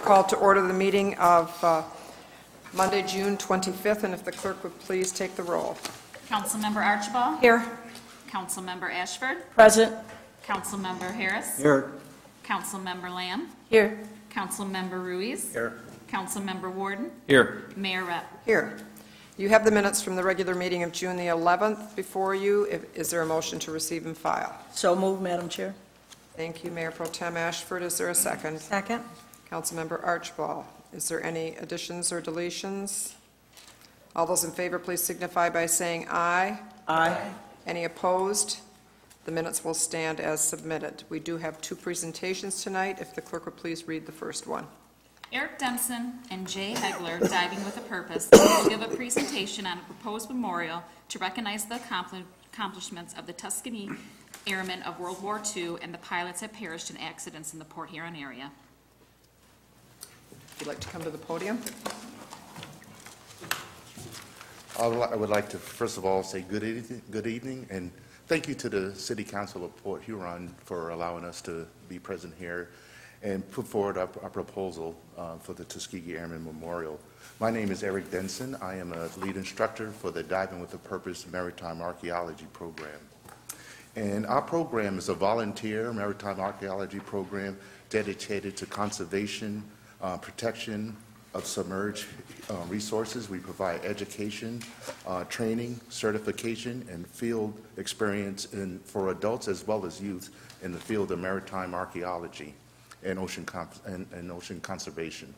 called to order the meeting of Monday, June 25th, and if the clerk would please take the roll. Councilmember Archibald. Here. Councilmember Ashford. Present. Councilmember Harris. Here. Councilmember Lamb. Here. Councilmember Ruiz. Here. Councilmember Warden. Here. Mayor Rep. Here. You have the minutes from the regular meeting of June the 11th before you. Is there a motion to receive and file? So moved, Madam Chair. Thank you, Mayor Pro Tem Ashford. Is there a second? Second. Councilmember Archibald. Is there any additions or deletions? All those in favor, please signify by saying aye. Aye. Any opposed? The minutes will stand as submitted. We do have two presentations tonight. If the clerk would please read the first one. Eric Denson and Jay Hegler, Diving with a Purpose, will give a presentation on a proposed memorial to recognize the accomplishments of the Tuskegee Airmen of World War II and the pilots that perished in accidents in the Port Huron area. If you'd like to come to the podium. I would like to, first of all, say good evening, and thank you to the City Council of Port Huron for allowing us to be present here and put forward our proposal for the Tuskegee Airmen Memorial. My name is Eric Denson. I am a lead instructor for the Diving with a Purpose Maritime Archaeology Program. And our program is a volunteer maritime archaeology program dedicated to conservation, protection of submerged resources. We provide education, training, certification, and field experience for adults as well as youth in the field of maritime archaeology and ocean conservation.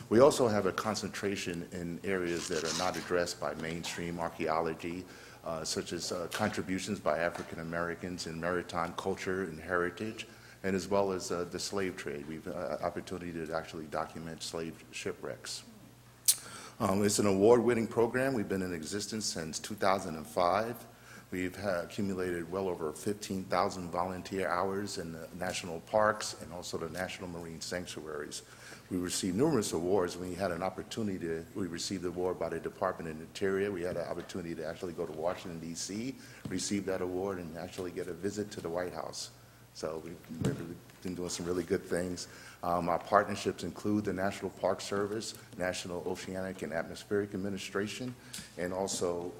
We also have a concentration in areas that are not addressed by mainstream archaeology, such as contributions by African Americans in maritime culture and heritage, and as well as the slave trade. We've had opportunity to actually document slave shipwrecks. It's an award-winning program. We've been in existence since 2005. We've accumulated well over 15,000 volunteer hours in the national parks and also the national marine sanctuaries. We received numerous awards. We had an opportunity we received the award by the Department of Interior. We had an opportunity to actually go to Washington, D.C., receive that award, and actually get a visit to the White House. So we've been doing some really good things. Our partnerships include the National Park Service, National Oceanic and Atmospheric Administration, and also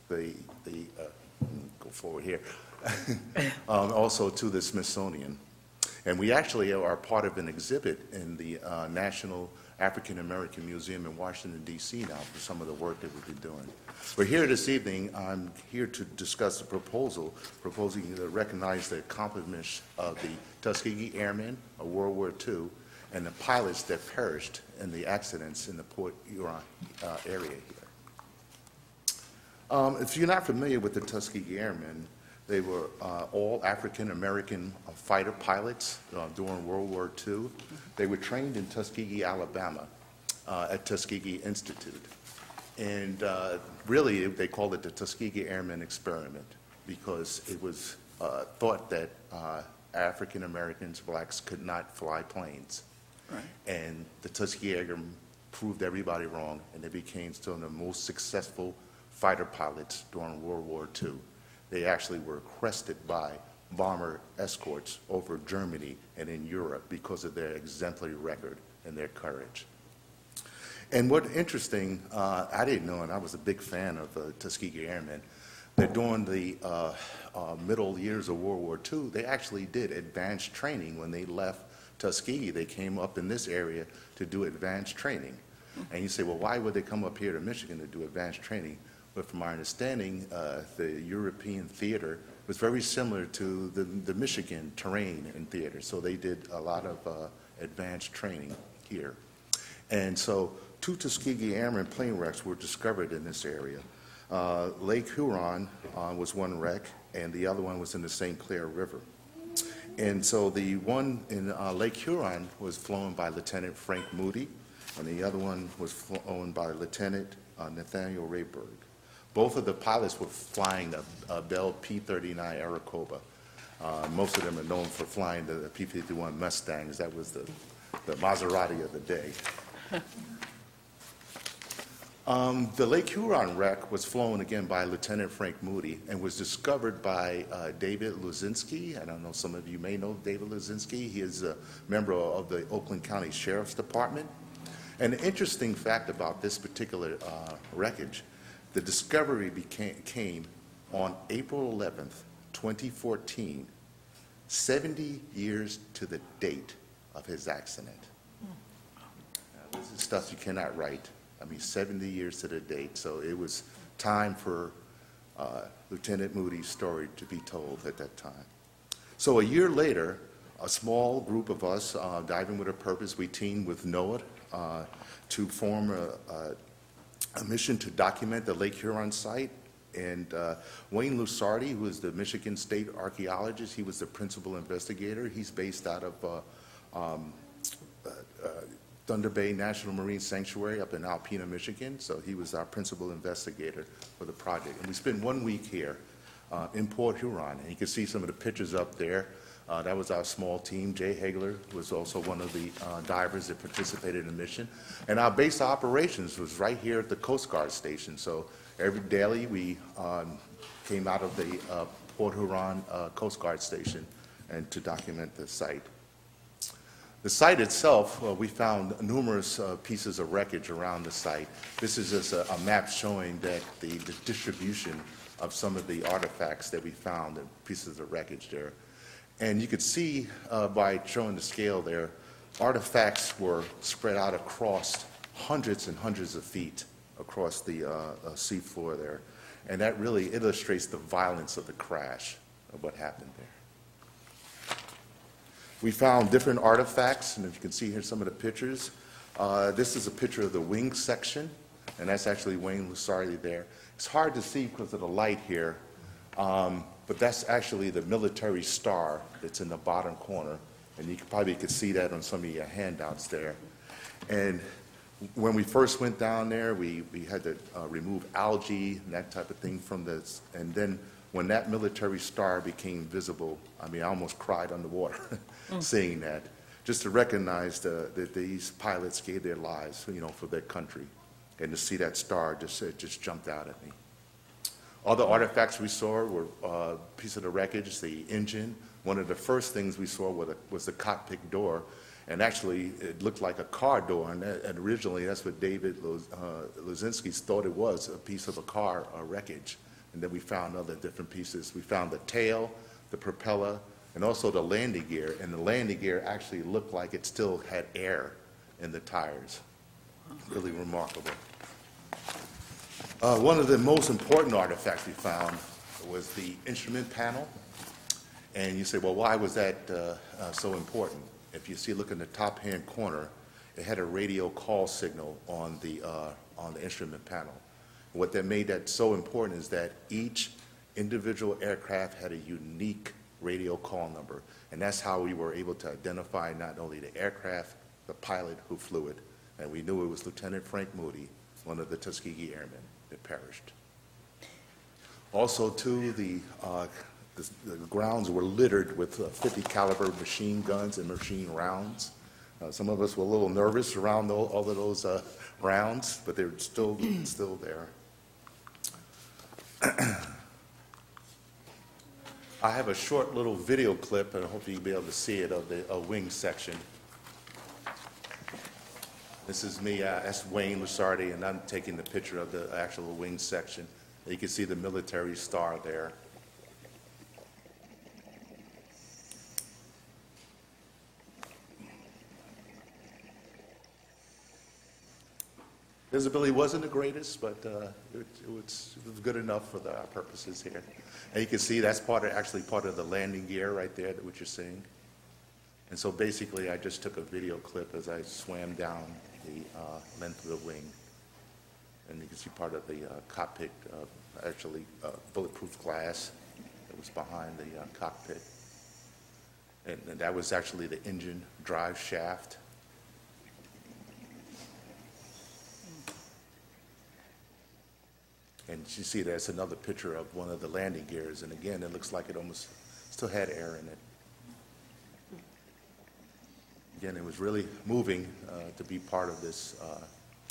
go forward here, also to the Smithsonian. And we actually are part of an exhibit in the National African American Museum in Washington, D.C. now for some of the work that we've been doing. We're here this evening. I'm here to discuss a proposing to recognize the accomplishments of the Tuskegee Airmen of World War II and the pilots that perished in the accidents in the Port Huron area here. If you're not familiar with the Tuskegee Airmen, they were all African-American fighter pilots during World War II. They were trained in Tuskegee, Alabama, at Tuskegee Institute. And really, they called it the Tuskegee Airmen Experiment because it was thought that African-Americans, blacks, could not fly planes. Right. And the Tuskegee Airmen proved everybody wrong, and they became some of the most successful fighter pilots during World War II. They actually were crested by bomber escorts over Germany and in Europe because of their exemplary record and their courage. And what's interesting, I didn't know, and I was a big fan of Tuskegee Airmen, that during the middle years of World War II, they actually did advanced training when they left Tuskegee. They came up in this area to do advanced training. And you say, well, why would they come up here to Michigan to do advanced training? But from our understanding, the European theater was very similar to the Michigan terrain and theater. So they did a lot of advanced training here. And so 2 Tuskegee Airmen plane wrecks were discovered in this area. Lake Huron was one wreck, and the other one was in the St. Clair River. And so the one in Lake Huron was flown by Lieutenant Frank Moody, and the other one was flown by Lieutenant Nathaniel Rayberg. Both of the pilots were flying a Bell P-39 Aerocoba. Most of them are known for flying the P-51 Mustangs. That was the Maserati of the day. The Lake Huron wreck was flown again by Lieutenant Frank Moody and was discovered by David Luzinski. I don't know, some of you may know David Luzinski. He is a member of the Oakland County Sheriff's Department. And an interesting fact about this particular wreckage, the discovery came on April 11th, 2014, 70 years to the date of his accident. Now, this is stuff you cannot write. I mean, 70 years to the date, so it was time for Lieutenant Moody's story to be told at that time. So a year later, a small group of us, Diving with a Purpose, we teamed with NOAA to form a mission to document the Lake Huron site. And Wayne Lusardi, who is the Michigan State archaeologist, he was the principal investigator. He's based out of Thunder Bay National Marine Sanctuary up in Alpena, Michigan. So he was our principal investigator for the project. And we spent 1 week here in Port Huron. And you can see some of the pictures up there. That was our small team. Jay Hagler was also one of the divers that participated in the mission. And our base of operations was right here at the Coast Guard station. So every daily we came out of the Port Huron Coast Guard station and to document the site. The site itself, we found numerous pieces of wreckage around the site. This is just a map showing that the distribution of some of the artifacts that we found, and pieces of wreckage there. And you could see by showing the scale there, artifacts were spread out across hundreds and hundreds of feet across the seafloor there. And that really illustrates the violence of the crash of what happened there. We found different artifacts, and if you can see here some of the pictures. This is a picture of the wing section, and that's actually Wayne Lusardi there. It's hard to see because of the light here, but that's actually the military star that's in the bottom corner, and you probably could see that on some of your handouts there. And when we first went down there, we had to remove algae and that type of thing from this, and then when that military star became visible, I mean, I almost cried underwater seeing that, just to recognize that these pilots gave their lives, you know, for their country. And to see that star just jumped out at me. Other artifacts we saw were a piece of the wreckage, the engine. One of the first things we saw was the cockpit door. And actually, it looked like a car door. And originally, that's what David Luzinski thought it was, a piece of a car wreckage. And then we found other different pieces. We found the tail, the propeller, and also the landing gear. And the landing gear actually looked like it still had air in the tires. Really remarkable. One of the most important artifacts we found was the instrument panel. And you say, well, why was that so important? If you see, look in the top-hand corner, it had a radio call signal on the instrument panel. What that made that so important is that each individual aircraft had a unique radio call number, and that's how we were able to identify not only the aircraft, the pilot who flew it, and we knew it was Lieutenant Frank Moody, one of the Tuskegee Airmen that perished. Also, too, the grounds were littered with 50 caliber machine guns and machine rounds. Some of us were a little nervous around all of those rounds, but they were still there. I have a short little video clip, and hopefully you'll be able to see it, of the wing section. This is me, that's Wayne Lusardi, and I'm taking the picture of the actual wing section. You can see the military star there. Visibility wasn't the greatest, but it was good enough for our purposes here. And you can see that's actually part of the landing gear right there, what you're seeing. And so basically, I just took a video clip as I swam down the length of the wing. And you can see part of the cockpit, actually bulletproof glass that was behind the cockpit. And that was actually the engine drive shaft. And you see that's another picture of one of the landing gears. And again, it looks like it almost still had air in it. Again, it was really moving to be part of this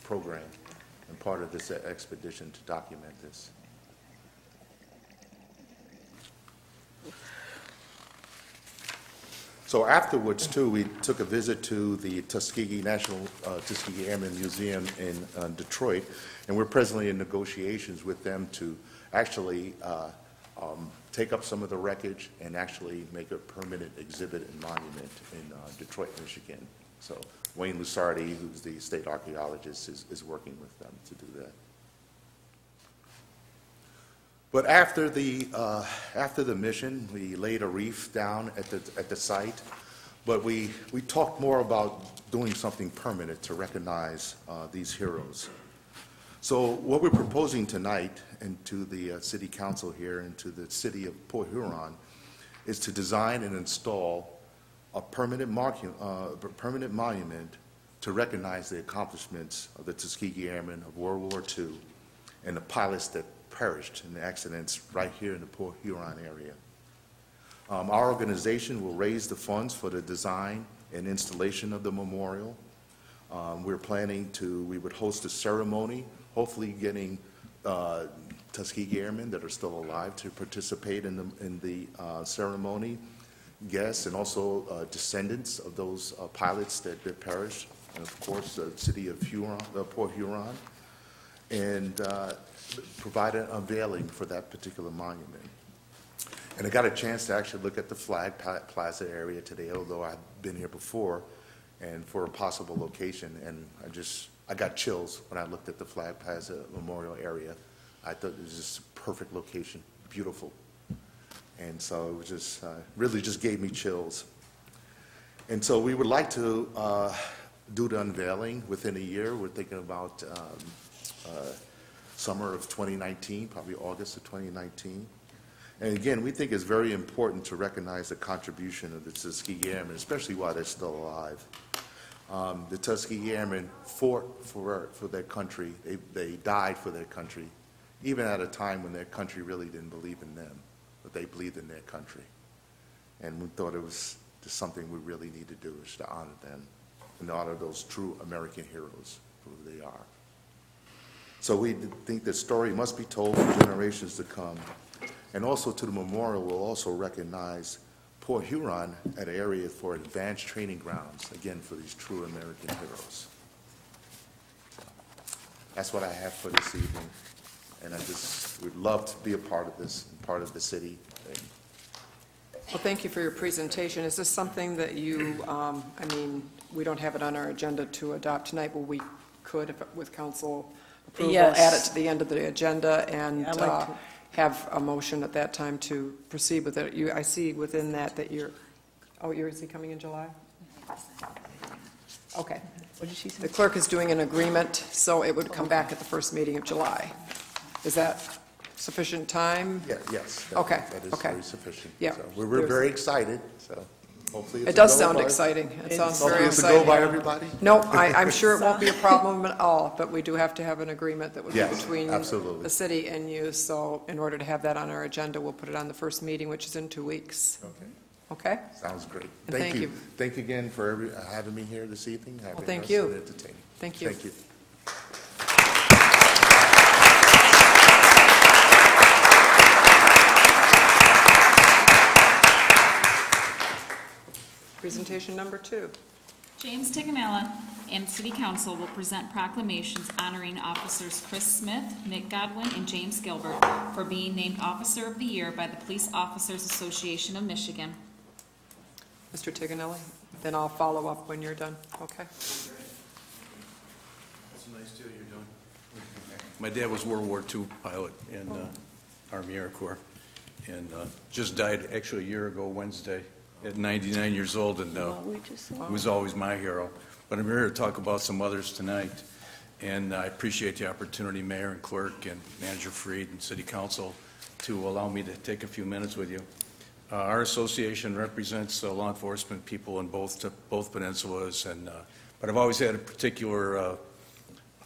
program. and part of this expedition to document this. So afterwards, too, we took a visit to the Tuskegee Tuskegee Airmen Museum in Detroit, and we're presently in negotiations with them to actually take up some of the wreckage and actually make a permanent exhibit and monument in Detroit, Michigan. So Wayne Lusardi, who's the state archaeologist, is working with them to do that. But after the mission, we laid a reef down at the site, but we talked more about doing something permanent to recognize these heroes. So what we're proposing tonight, and to the city council here and to the city of Port Huron, is to design and install a permanent monument to recognize the accomplishments of the Tuskegee Airmen of World War II and the pilots that perished in the accidents right here in the Port Huron area. Our organization will raise the funds for the design and installation of the memorial. We're planning we would host a ceremony, hopefully getting Tuskegee Airmen that are still alive to participate in the ceremony, guests, and also descendants of those pilots that perished, and of course the city of Port Huron, and provide an unveiling for that particular monument. And I got a chance to actually look at the Flag Plaza area today, although I've been here before, and for a possible location, and I got chills when I looked at the Flag Plaza Memorial area. I thought it was just a perfect location, beautiful. And so it was just, really just gave me chills. And so we would like to do the unveiling within a year. We're thinking about summer of 2019, probably August of 2019. And again, we think it's very important to recognize the contribution of the Tuskegee Airmen, especially while they're still alive. The Tuskegee Airmen fought for their country. They died for their country, even at a time when their country really didn't believe in them, but they believed in their country. And we thought it was just something we really need to do, is to honor them and honor those true American heroes for who they are. So we think the story must be told for generations to come. And also to the memorial, we'll also recognize Port Huron at an area for advanced training grounds, again, for these true American heroes. That's what I have for this evening. And I just would love to be a part of this, part of the city. Well, thank you for your presentation. Is this something that you, we don't have it on our agenda to adopt tonight, but we could, if, with council approval, Yes. add it to the end of the agenda and I'd like to. have a motion at that time to proceed with it. I see within that you're, is he coming in July? Okay. What did she say? The clerk is doing an agreement, so it would come back at the first meeting of July. Is that sufficient time? Yeah, yes. Okay, That is okay. very sufficient. Yeah. So we're very excited, so hopefully it's It does a go sound by- exciting. It sounds Hopefully very it's a exciting. go by everybody? No, I'm sure it won't be a problem at all, but we do have to have an agreement that would be Yes, between absolutely. the city and you. So in order to have that on our agenda, we'll put it on the first meeting, which is in 2 weeks. Okay, Okay? sounds great. And thank you. Thank you again for having me here this evening. Having thank us you. and entertaining. Thank you. Thank you. Presentation number 2. James Tiganella and City Council will present proclamations honoring officers Chris Smith, Nick Godwin, and James Gilbert for being named Officer of the Year by the Police Officers Association of Michigan. Mr. Tiganelli, then I'll follow up when you're done. Okay? That's a nice deal you're doing. My dad was World War II pilot in Army Air Corps, and just died actually a year ago Wednesday at 99 years old, and he was always my hero. But I'm here to talk about some others tonight, and I appreciate the opportunity, Mayor and Clerk and Manager Freed and City Council, to allow me to take a few minutes with you. Our association represents law enforcement people in both peninsulas, and but I've always had a particular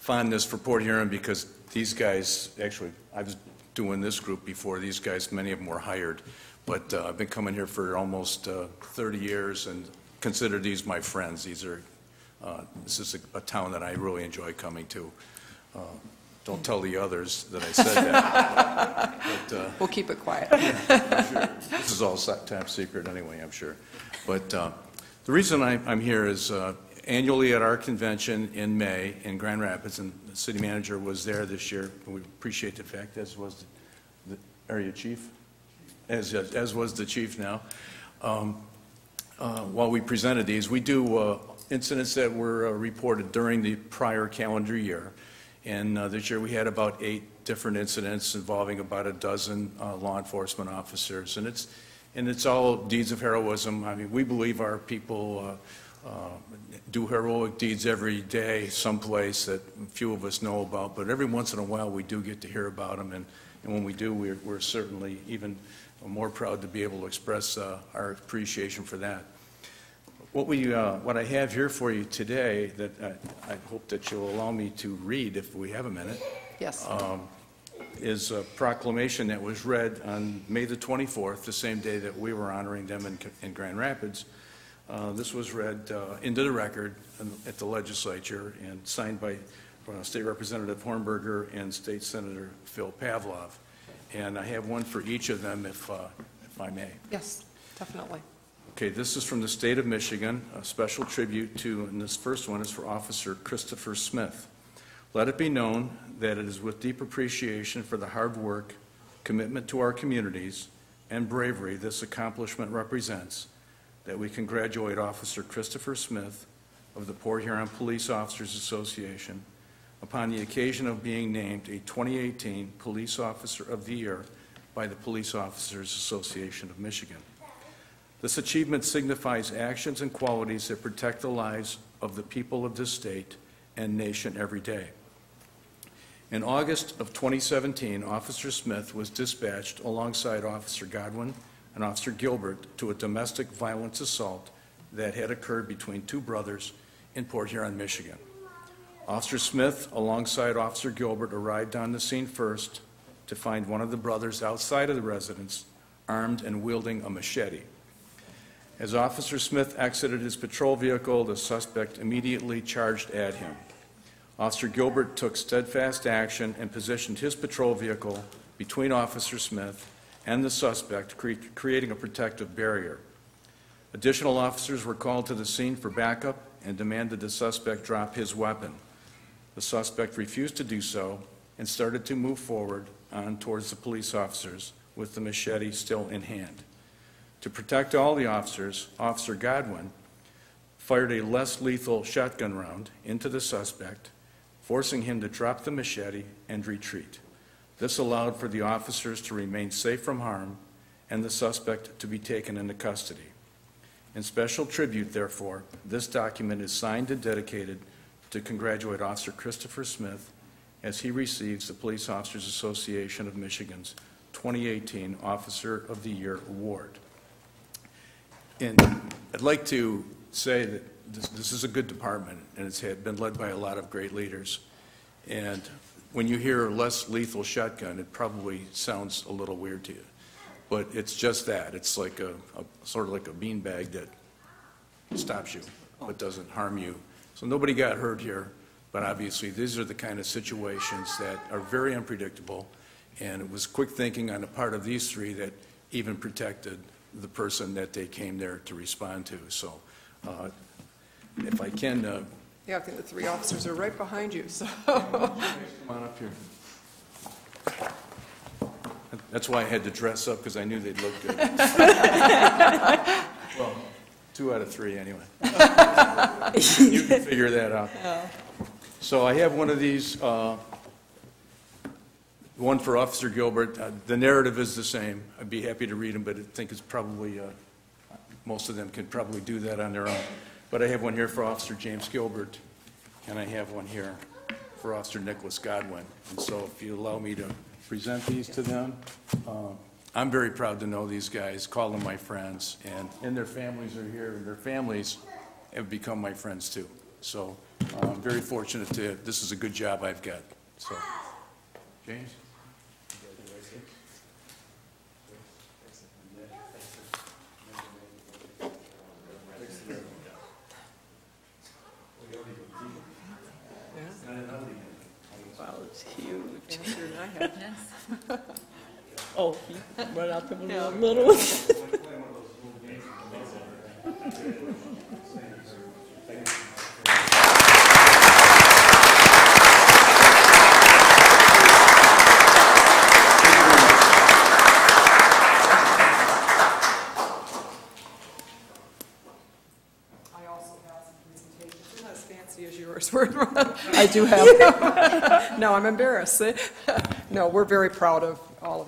fondness for Port Huron because these guys, actually, I was doing this group before these guys, many of them were hired, but I've been coming here for almost 30 years and consider these my friends. This is a town that I really enjoy coming to. Don't tell the others that I said that. But, We'll keep it quiet. this is all top secret anyway, I'm sure. But the reason I'm here is annually at our convention in May in Grand Rapids, and the city manager was there this year, and we appreciate the fact, as was the area chief, as was the chief now. While we presented these, we do incidents that were reported during the prior calendar year. And this year we had about 8 different incidents involving about a dozen law enforcement officers. And it's all deeds of heroism. I mean, we believe our people do heroic deeds every day someplace that few of us know about. But every once in a while we do get to hear about them. And when we do, we're certainly even more proud to be able to express our appreciation for that. What I have here for you today that I hope that you'll allow me to read if we have a minute. Yes. Is a proclamation that was read on May the 24th, the same day that we were honoring them in Grand Rapids. This was read into the record at the legislature and signed by State Representative Hornberger and State Senator Phil Pavlov. And I have one for each of them if I may. Yes, definitely. Okay, this is from the state of Michigan, a special tribute to, and this first one is for Officer Christopher Smith. Let it be known that it is with deep appreciation for the hard work, commitment to our communities, and bravery this accomplishment represents that we congratulate Officer Christopher Smith of the Port Huron Police Officers Association upon the occasion of being named a 2018 Police Officer of the Year by the Police Officers Association of Michigan. This achievement signifies actions and qualities that protect the lives of the people of this state and nation every day. In August of 2017, Officer Smith was dispatched alongside Officer Godwin and Officer Gilbert to a domestic violence assault that had occurred between 2 brothers in Port Huron, Michigan. Officer Smith, alongside Officer Gilbert, arrived on the scene first to find one of the brothers outside of the residence, armed and wielding a machete. As Officer Smith exited his patrol vehicle, the suspect immediately charged at him. Officer Gilbert took steadfast action and positioned his patrol vehicle between Officer Smith and the suspect, creating a protective barrier. Additional officers were called to the scene for backup and demanded the suspect drop his weapon. The suspect refused to do so and started to move forward on towards the police officers with the machete still in hand. To protect all the officers, Officer Godwin fired a less lethal shotgun round into the suspect, forcing him to drop the machete and retreat. This allowed for the officers to remain safe from harm and the suspect to be taken into custody. In special tribute, therefore, this document is signed and dedicated to congratulate Officer Christopher Smith as he receives the Police Officers Association of Michigan's 2018 Officer of the Year Award. And I'd like to say that this is a good department, and it's been led by a lot of great leaders. And when you hear less lethal shotgun, it probably sounds a little weird to you. But it's just that. It's like sort of like a beanbag that stops you but doesn't harm you. So nobody got hurt here, but obviously these are the kind of situations that are very unpredictable. And it was quick thinking on the part of these 3 that even protected the person that they came there to respond to. So if I can... Yeah, I think the 3 officers are right behind you, so... Come on up here. That's why I had to dress up, because I knew they'd look good. Well, 2 out of 3 anyway. You can figure that out. So I have one of these, one for Officer Gilbert. The narrative is the same. I'd be happy to read them, but I think it's probably, most of them can probably do that on their own. But I have one here for Officer James Gilbert, and I have one here for Officer Nicholas Godwin. And so if you allow me to present these to them, I'm very proud to know these guys, call them my friends, and their families are here, and their families have become my friends too. So I'm very fortunate this is a good job I've got. So, James? Wow. huge. Fancier than I had. Yes. Oh, you run out the little ones. I also have some presentations. They're not as fancy as yours. I do have. No, I'm embarrassed. See? No, we're very proud of all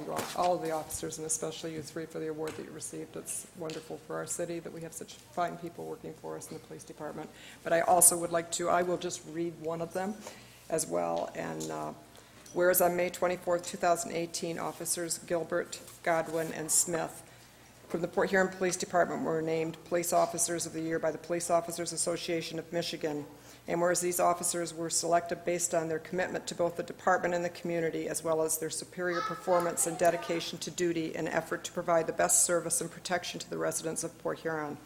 of the officers, and especially you three for the award that you received. It's wonderful for our city that we have such fine people working for us in the police department. But I also would like to, I will just read one of them as well. And whereas on May 24th, 2018, officers Gilbert, Godwin, and Smith from the Port Huron Police Department were named Police Officers of the Year by the Police Officers Association of Michigan. And whereas these officers were selected based on their commitment to both the department and the community, as well as their superior performance and dedication to duty and effort to provide the best service and protection to the residents of Port Huron.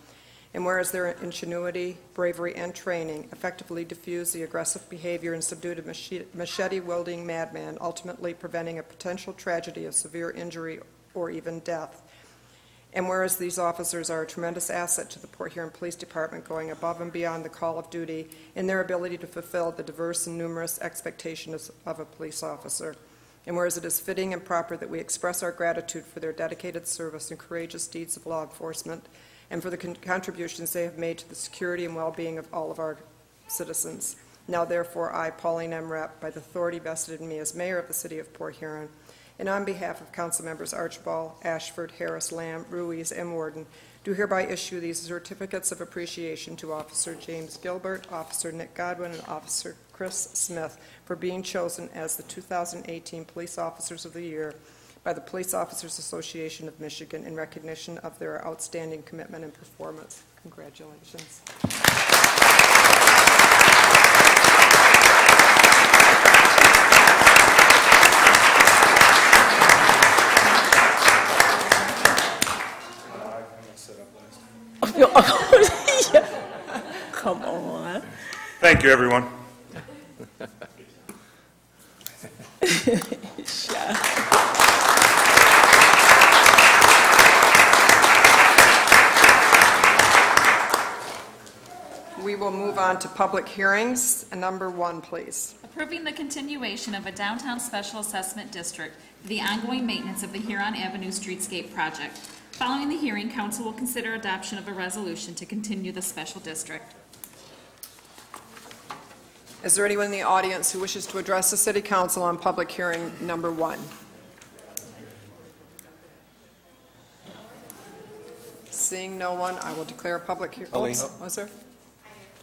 And whereas their ingenuity, bravery, and training effectively diffused the aggressive behavior and subdued a machete-wielding madman, ultimately preventing a potential tragedy of severe injury or even death. And whereas these officers are a tremendous asset to the Port Huron Police Department, going above and beyond the call of duty in their ability to fulfill the diverse and numerous expectations of a police officer. And whereas it is fitting and proper that we express our gratitude for their dedicated service and courageous deeds of law enforcement, and for the contributions they have made to the security and well-being of all of our citizens. Now, therefore, I, Pauline M. Rapp, by the authority vested in me as mayor of the city of Port Huron, and on behalf of council members Archibald, Ashford, Harris, Lamb, Ruiz, and Warden, do hereby issue these certificates of appreciation to Officer James Gilbert, Officer Nick Godwin, and Officer Chris Smith for being chosen as the 2018 Police Officers of the Year by the Police Officers Association of Michigan in recognition of their outstanding commitment and performance. Congratulations. Come on. Thank you, everyone. We will move on to public hearings. Number 1, please. Approving the continuation of a downtown special assessment district for the ongoing maintenance of the Huron Avenue Streetscape project. Following the hearing, council will consider adoption of a resolution to continue the special district. Is there anyone in the audience who wishes to address the City Council on public hearing number 1? Seeing no one, I will declare a public hearing. Elaine. Was there?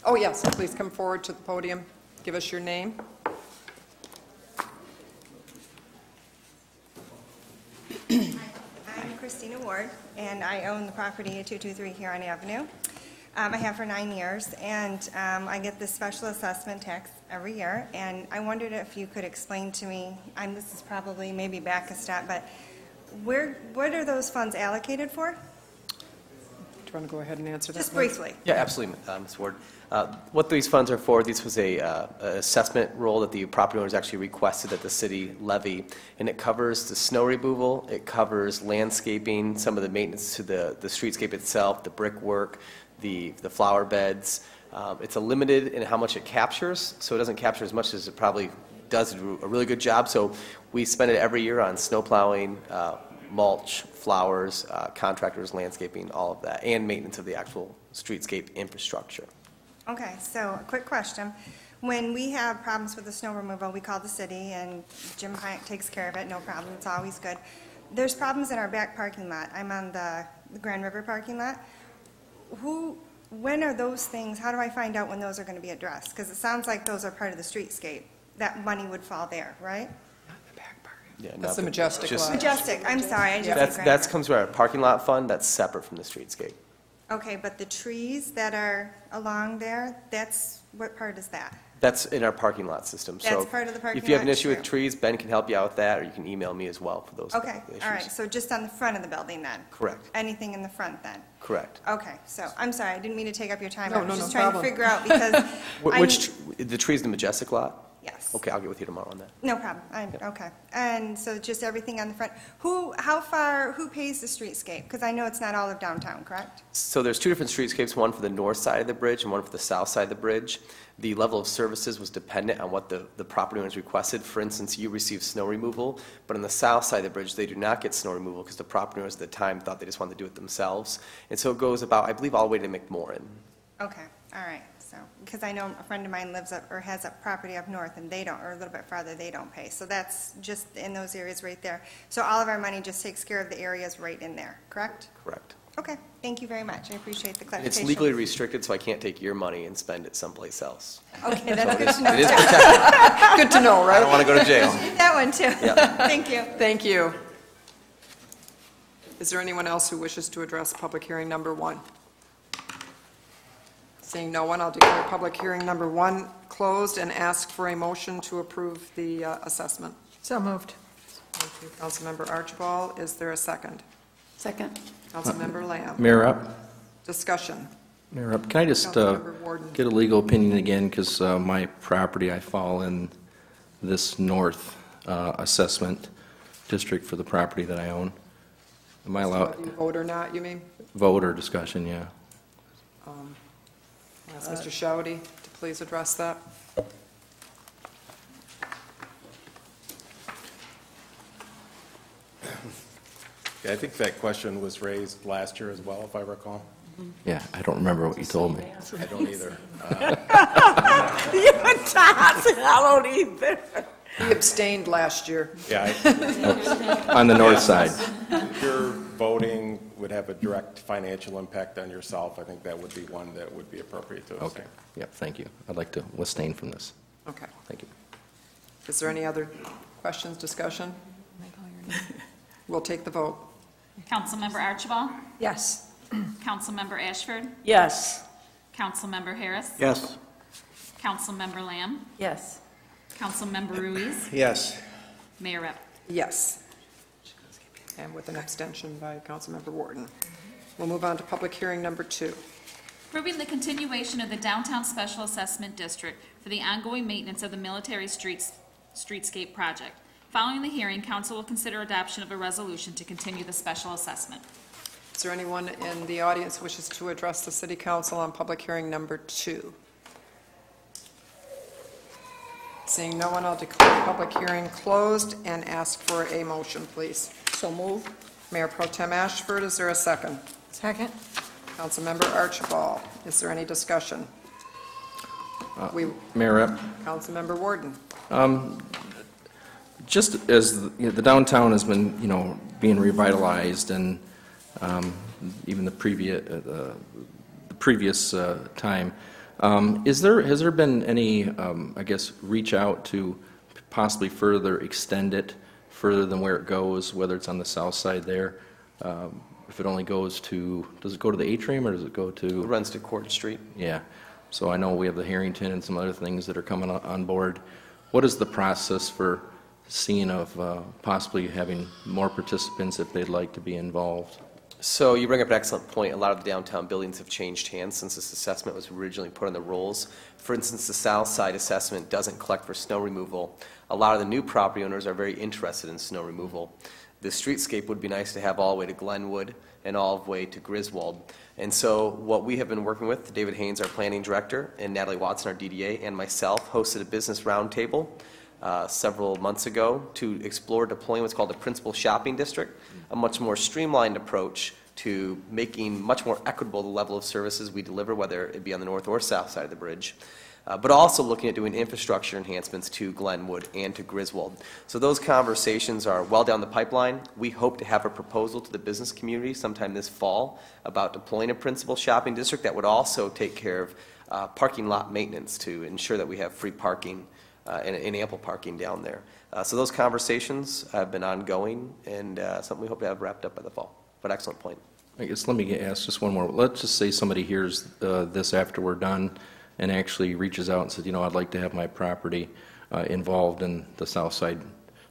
Oh, yes, please come forward to the podium. Give us your name. I'm Christina Ward, and I own the property at 223 Huron Avenue. I have for 9 years, and I get this special assessment tax every year, and I wondered if you could explain to me, this is probably maybe back a step, but what are those funds allocated for? Do you want to go ahead and answer that? Just Mike? briefly. Yeah, absolutely, Ms. Ward. What these funds are for, this was an assessment role that the property owners actually requested that the city levy, and it covers the snow removal, it covers landscaping, some of the maintenance to the streetscape itself, the brickwork, the flower beds. It's a limited in how much it captures, so it doesn't capture as much as it probably does do a really good job. So we spend it every year on snow plowing, mulch, flowers, contractors, landscaping, all of that, and maintenance of the actual streetscape infrastructure. Okay, so a quick question. When we have problems with the snow removal, we call the city, and Jim Hyatt takes care of it, no problem, it's always good. There's problems in our back parking lot. I'm on the Grand River parking lot. When are those things, how do I find out when those are going to be addressed? Because it sounds like those are part of the streetscape. That money would fall there, right? Yeah, That's the Majestic just- lot. Majestic, I'm sorry, I just said Grand That River. comes from our parking lot fund, that's separate from the streetscape. Okay, but the trees that are along there, what part is that? That's in our parking lot system. So That's part of the parking if you have an lot, issue with sure. trees, Ben can help you out with that, or you can email me as well for those Okay, issues. all right, so just on the front of the building then? Correct. Anything in the front then? Correct. Okay, so, I'm sorry, I didn't mean to take up your time. No, I was no, just no trying problem. to figure out because Which, the trees in the Majestic lot? Yes. Okay, I'll get with you tomorrow on that. No problem. Okay. And so just everything on the front. Who pays the streetscape? Because I know it's not all of downtown, correct? So there's two different streetscapes, one for the north side of the bridge and one for the south side of the bridge. The level of services was dependent on what the property owners requested. For instance, you received snow removal, but on the south side of the bridge, they do not get snow removal because the property owners at the time thought they just wanted to do it themselves. And so it goes about, I believe, all the way to McMorrin. Okay, all right. So, because I know a friend of mine lives up, or has a property up north, and they don't, or a little bit farther, they don't pay. So that's just in those areas right there. So all of our money just takes care of the areas right in there, correct? Correct. Okay, thank you very much. I appreciate the It's clarification. legally restricted, so I can't take your money and spend it someplace else. Okay, that's good to know. It is protected. Good to know, I right? don't want to go to jail. That one too. Yeah. Thank you. Thank you. Is there anyone else who wishes to address public hearing number 1? Seeing no one, I'll declare public hearing number 1 closed and ask for a motion to approve the assessment. So moved. Thank you, Councilmember Archibald. Is there a second? Second. Councilmember Lamb. Mayor Up, Discussion. Mayor Up, can I just Councilmember Warden. get a legal opinion again, because my property, I fall in this north assessment district for the property that I own. Am I allowed, Whether you vote or not, you mean? vote or discussion, yeah? Ask Mr. Shouty to please address that. Yeah, I think that question was raised last year as well, if I recall. Yeah, I don't remember what you told me. I don't either. I don't either. He abstained last year. Yeah, On the north side. your voting would have a direct financial impact on yourself. I think that would be one that would be appropriate to Okay, abstain. yep, thank you. I'd like to abstain from this. Okay. Thank you. Is there any other questions, discussion? We'll take the vote. Councilmember Archibald? Yes. Councilmember Ashford? Yes. Councilmember Harris? Yes. Councilmember Lamb? Yes. Councilmember Ruiz? Yes. Mayor Rep. Yes. And with an abstention by Councilmember Warden. We'll move on to public hearing number 2. Approving the continuation of the Downtown Special Assessment District for the ongoing maintenance of the Military Streetscape Project. Following the hearing, council will consider adoption of a resolution to continue the special assessment. Is there anyone in the audience who wishes to address the City Council on public hearing number 2? Seeing no one, I'll declare the public hearing closed and ask for a motion, please. So moved. Mayor Pro Tem Ashford, is there a second? Second. Councilmember Archibald, is there any discussion? Mayor Up, Councilmember Warden. just as the downtown has been, being revitalized, and even the previous time, has there been any, I guess, reach out to possibly further extend it further than where it goes, whether it's on the south side there? If it only goes to, does it go to the atrium, or does it go It to? runs to Court Street. Yeah. So I know we have the Harrington and some other things that are coming on board. What is the process for seeing of possibly having more participants if they'd like to be involved? So you bring up an excellent point. A lot of the downtown buildings have changed hands since this assessment was originally put on the rolls. For instance, the south side assessment doesn't collect for snow removal. A lot of the new property owners are very interested in snow removal. The streetscape would be nice to have all the way to Glenwood and all the way to Griswold. And so what we have been working with, David Haynes, our planning director, and Natalie Watson, our DDA, and myself, hosted a business roundtable several months ago to explore deploying what's called a principal shopping district, a much more streamlined approach to making much more equitable the level of services we deliver, whether it be on the north or south side of the bridge, but also looking at doing infrastructure enhancements to Glenwood and to Griswold. So those conversations are well down the pipeline. We hope to have a proposal to the business community sometime this fall about deploying a principal shopping district that would also take care of parking lot maintenance to ensure that we have free parking and ample parking down there. So those conversations have been ongoing, and something we hope to have wrapped up by the fall. But excellent point. I guess let me ask just one more. Let's just say somebody hears this after we're done and actually reaches out and says, I'd like to have my property involved in the south side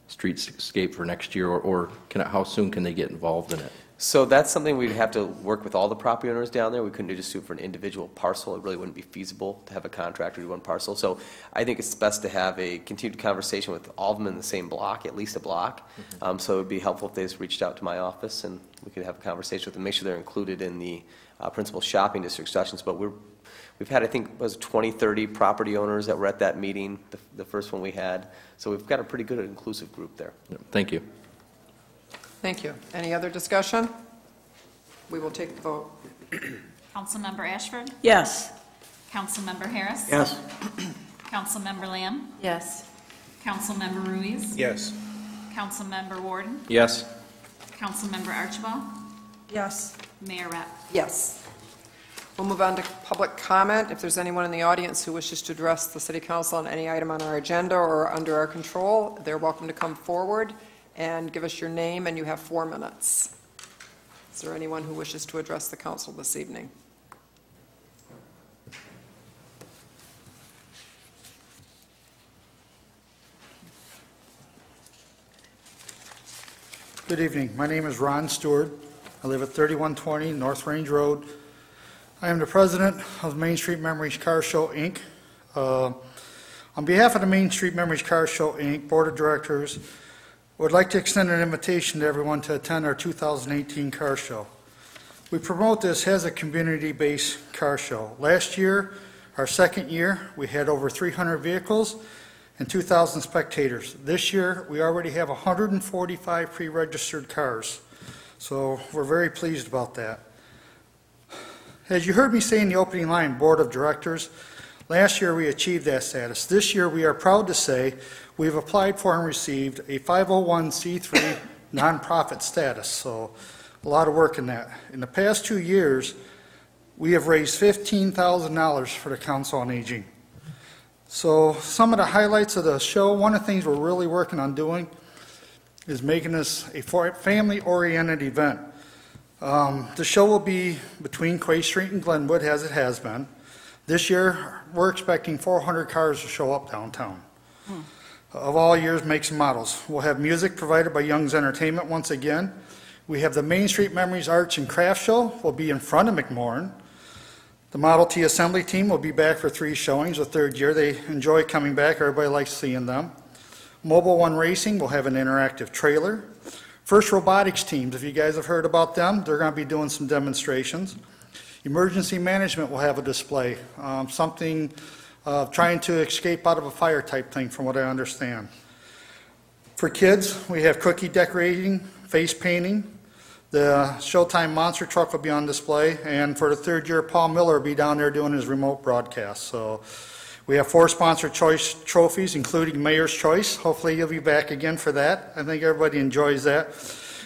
streetscape for next year, or how soon can they get involved in it? So that's something we'd have to work with all the property owners down there. We couldn't just do it for an individual parcel. It really wouldn't be feasible to have a contractor do one parcel. So I think it's best to have a continued conversation with all of them in the same block, at least a block. So it would be helpful if they just reached out to my office and we could have a conversation with them, make sure they're included in the principal shopping district discussions. But we've had, I think, it was 20, 30 property owners that were at that meeting, the first one we had. So we've got a pretty good inclusive group there. Thank you. Thank you. Any other discussion? We will take the vote. Councilmember Ashford? Yes. Councilmember Harris? Yes. Councilmember Lamb? Yes. Councilmember Ruiz? Yes. Councilmember Warden? Yes. Councilmember Archibald? Yes. Mayor Rep? Yes. We'll move on to public comment. If there's anyone in the audience who wishes to address the City Council on any item on our agenda or under our control, they're welcome to come forward and give us your name, and you have 4 minutes. Is there anyone who wishes to address the council this evening? Good evening. My name is Ron Stewart. I live at 3120 North Range Road. I am the president of Main Street Memories Car Show, Inc. On behalf of the Main Street Memories Car Show, Inc. Board of Directors, would like to extend an invitation to everyone to attend our 2018 car show. We promote this as a community-based car show. Last year, our second year, we had over 300 vehicles and 2,000 spectators. This year, we already have 145 pre-registered cars, so we're very pleased about that. As you heard me say in the opening line, Board of Directors, last year we achieved that status. This year we are proud to say we've applied for and received a 501c3 nonprofit status, so a lot of work in that. In the past 2 years, we have raised $15,000 for the Council on Aging. So some of the highlights of the show, one of the things we're really working on doing is making this a family-oriented event. The show will be between Quay Street and Glenwood, as it has been. This year, we're expecting 400 cars to show up downtown, of all years, makes, and models. We'll have music provided by Young's Entertainment once again. We have the Main Street Memories Arts and Crafts Show will be in front of McMorran. The Model T Assembly Team will be back for 3 showings, the 3rd year. They enjoy coming back. Everybody likes seeing them. Mobile One Racing will have an interactive trailer. First Robotics Teams, if you guys have heard about them, they're going to be doing some demonstrations. Emergency Management will have a display, something trying to escape out of a fire type thing from what I understand. For kids, we have cookie decorating, face painting. The Showtime Monster Truck will be on display, and for the 3rd year, Paul Miller will be down there doing his remote broadcast. So we have 4 sponsor choice trophies, including Mayor's Choice. Hopefully you'll be back again for that. I think everybody enjoys that.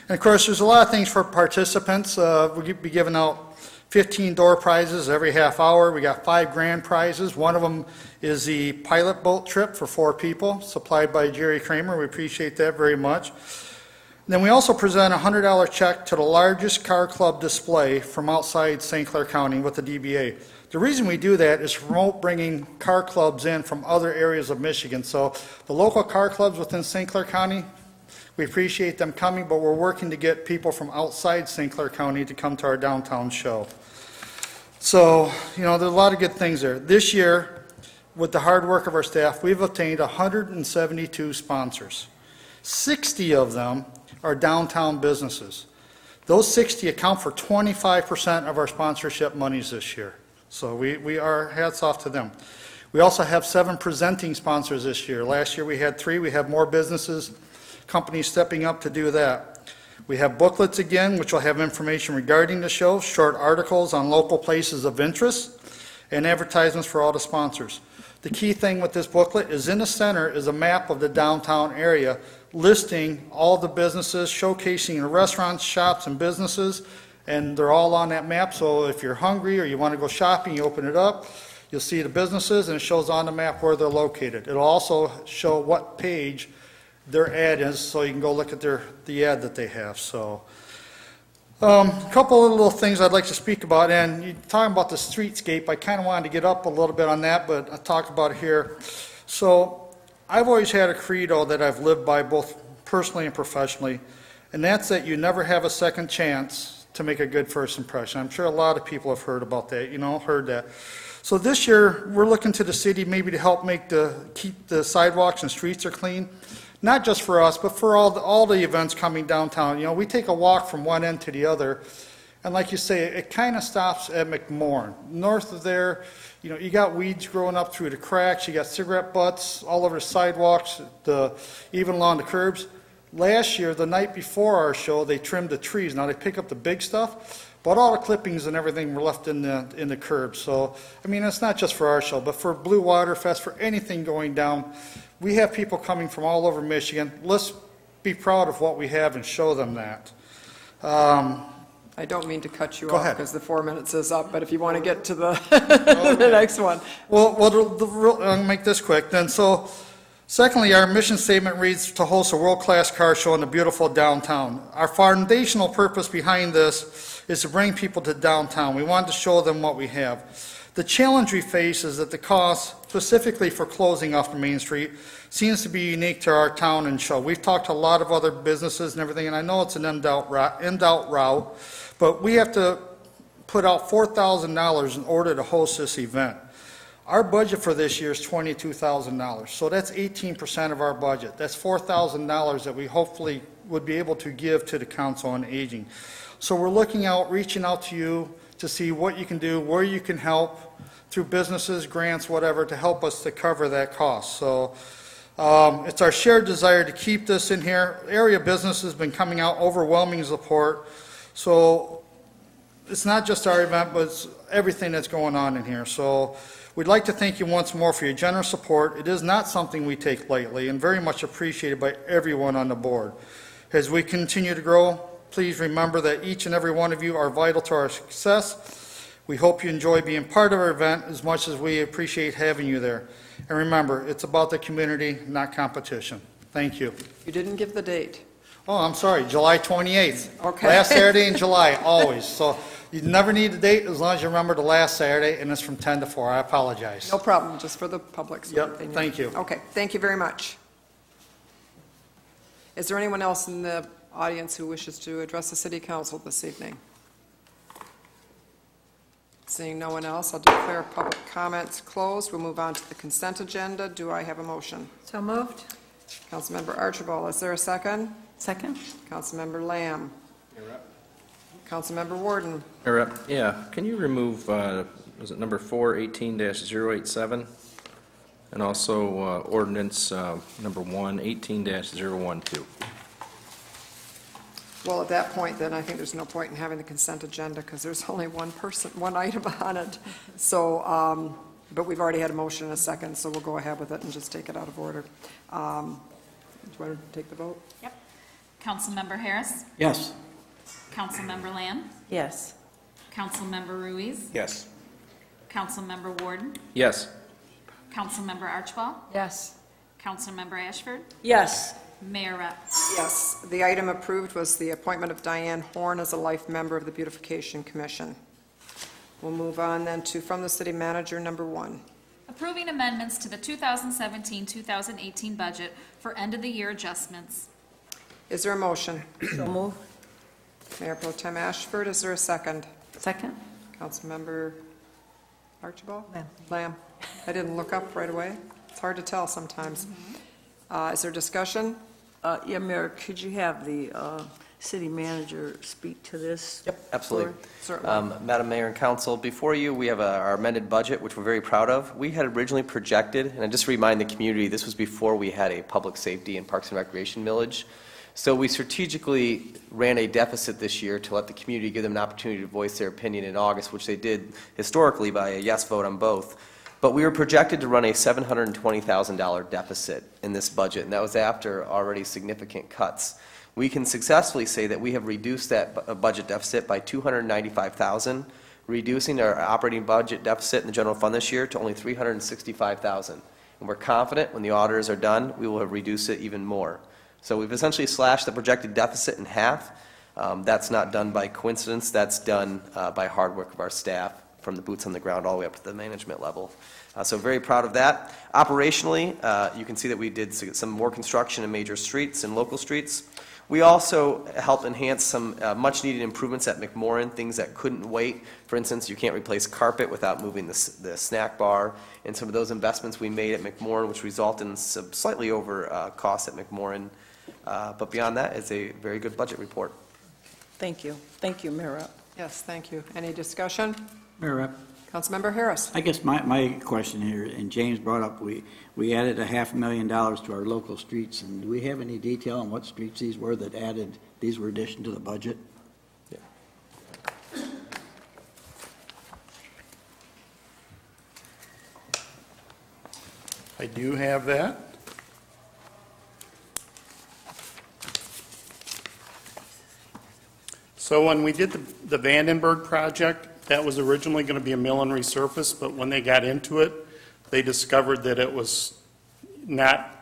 And of course, there's a lot of things for participants. We'll be giving out 15 door prizes every half hour. We got 5 grand prizes. One of them is the pilot boat trip for 4 people, supplied by Jerry Kramer. We appreciate that very much. Then we also present a $100 check to the largest car club display from outside St. Clair County with the DBA. The reason we do that is to promote bringing car clubs in from other areas of Michigan. So the local car clubs within St. Clair County, we appreciate them coming, but we're working to get people from outside St. Clair County to come to our downtown show. So, you know, there's a lot of good things there. This year, with the hard work of our staff, we've obtained 172 sponsors. 60 of them are downtown businesses. Those 60 account for 25% of our sponsorship monies this year. So we are, hats off to them. We also have 7 presenting sponsors this year. Last year we had 3. We have more businesses, companies stepping up to do that. We have booklets again, which will have information regarding the show, short articles on local places of interest, and advertisements for all the sponsors. The key thing with this booklet is in the center is a map of the downtown area listing all the businesses, showcasing the restaurants, shops, and businesses, and they're all on that map. So if you're hungry or you want to go shopping, you open it up, you'll see the businesses, and it shows on the map where they're located. It'll also show what page their ad is, so you can go look at the ad that they have. So a couple of little things I'd like to speak about, and you're talking about the streetscape. I kind of wanted to get up a little bit on that, but I'll talk about it here. So I've always had a credo that I've lived by both personally and professionally, and that's that you never have a second chance to make a good first impression. I'm sure a lot of people have heard about that, heard that. So this year, we're looking to the city maybe to help keep the sidewalks and streets are clean, not just for us, but for all the events coming downtown. We take a walk from one end to the other, and like you say, it kind of stops at McMorran. North of there, you got weeds growing up through the cracks, you got cigarette butts all over the sidewalks, even along the curbs. Last year, the night before our show, they trimmed the trees. Now they pick up the big stuff, but all the clippings and everything were left in the curbs. So, it's not just for our show, but for Blue Water Fest, for anything going down, we have people coming from all over Michigan. Let's be proud of what we have and show them that. I don't mean to cut you Go off ahead. because the 4 minutes is up, but if you want to get to the next one. Well, I'll make this quick then. So, secondly, our mission statement reads to host a world-class car show in the beautiful downtown. Our foundational purpose behind this is to bring people to downtown. We want to show them what we have. The challenge we face is that the cost, specifically for closing off the Main Street, seems to be unique to our town and show. We've talked to a lot of other businesses and everything, and I know it's an in-doubt route, but we have to put out $4,000 in order to host this event. Our budget for this year is $22,000, so that's 18% of our budget. That's $4,000 that we hopefully would be able to give to the Council on Aging. So we're reaching out to you to see what you can do, where you can help through businesses, grants, whatever, to help us to cover that cost. So it's our shared desire to keep this in here. Area business has been coming out overwhelming support. So it's not just our event, but it's everything that's going on in here. So we'd like to thank you once more for your generous support. It is not something we take lightly and very much appreciated by everyone on the board. As we continue to grow, please remember that each and every one of you are vital to our success. We hope you enjoy being part of our event as much as we appreciate having you there. And remember, it's about the community, not competition. Thank you. You didn't give the date. Oh, I'm sorry, July 28th. Okay. Last Saturday in July, always. So you never need a date as long as you remember the last Saturday, and it's from 10 to 4. I apologize. No problem, just for the public's Yep, opinion. thank you. Okay, thank you very much. Is there anyone else in the audience who wishes to address the City Council this evening? Seeing no one else, I'll declare public comments closed. We'll move on to the consent agenda. Do I have a motion? So moved. Councilmember Archibald, is there a second? Second. Councilmember Lamb. Councilmember Warden. Yeah, can you remove, was it number 4, 18-087? And also ordinance number 1, 18-012. Well, at that point, then, I think there's no point in having the consent agenda because there's only one item on it. So, but we've already had a motion and a second, so we'll go ahead with it and just take it out of order. Do you want to take the vote? Yep. Councilmember Harris? Yes. Councilmember Lamb? Yes. Councilmember Ruiz? Yes. Councilmember Warden? Yes. Councilmember Archibald? Yes. Councilmember Ashford? Yes. Mayor Rep? Yes. The item approved was the appointment of Diane Horn as a life member of the Beautification Commission. We'll move on then to from the city manager, number 1. Approving amendments to the 2017-2018 budget for end-of-the-year adjustments. Is there a motion? So moved. Mayor Pro Tem Ashford, is there a second? Second. Councilmember Archibald? Lamb. Lamb. I didn't look up right away. It's hard to tell sometimes. Is there discussion? Yeah, Mayor, could you have the city manager speak to this? Yep, absolutely. Certainly. Madam Mayor and Council, before you, we have our amended budget, which we're very proud of. We had originally projected, and I just remind the community, this was before we had a public safety and parks and recreation millage. So we strategically ran a deficit this year to let the community give them an opportunity to voice their opinion in August, which they did historically by a yes vote on both. But we were projected to run a $720,000 deficit in this budget, and that was after already significant cuts. We can successfully say that we have reduced that budget deficit by $295,000, reducing our operating budget deficit in the general fund this year to only $365,000. And we're confident when the auditors are done, we will have reduced it even more. So we've essentially slashed the projected deficit in half. That's not done by coincidence. That's done by hard work of our staff, from the boots on the ground all the way up to the management level. So very proud of that. Operationally, you can see that we did some more construction in major streets and local streets. We also helped enhance some much-needed improvements at McMorran, things that couldn't wait. For instance, you can't replace carpet without moving the snack bar, and some of those investments we made at McMorran, which result in some slightly over costs at McMorran. But beyond that, it's a very good budget report. Thank you. Thank you, Mayor Rapp. Yes, thank you. Any discussion? Mayor Rapp, Councilmember Harris. I guess my question here, and James brought up, we added $500,000 to our local streets, and do we have any detail on what streets these were that these were addition to the budget? I do have that. So when we did the Vandenberg project, that was originally going to be a mill and resurface, but when they got into it, they discovered that it was not,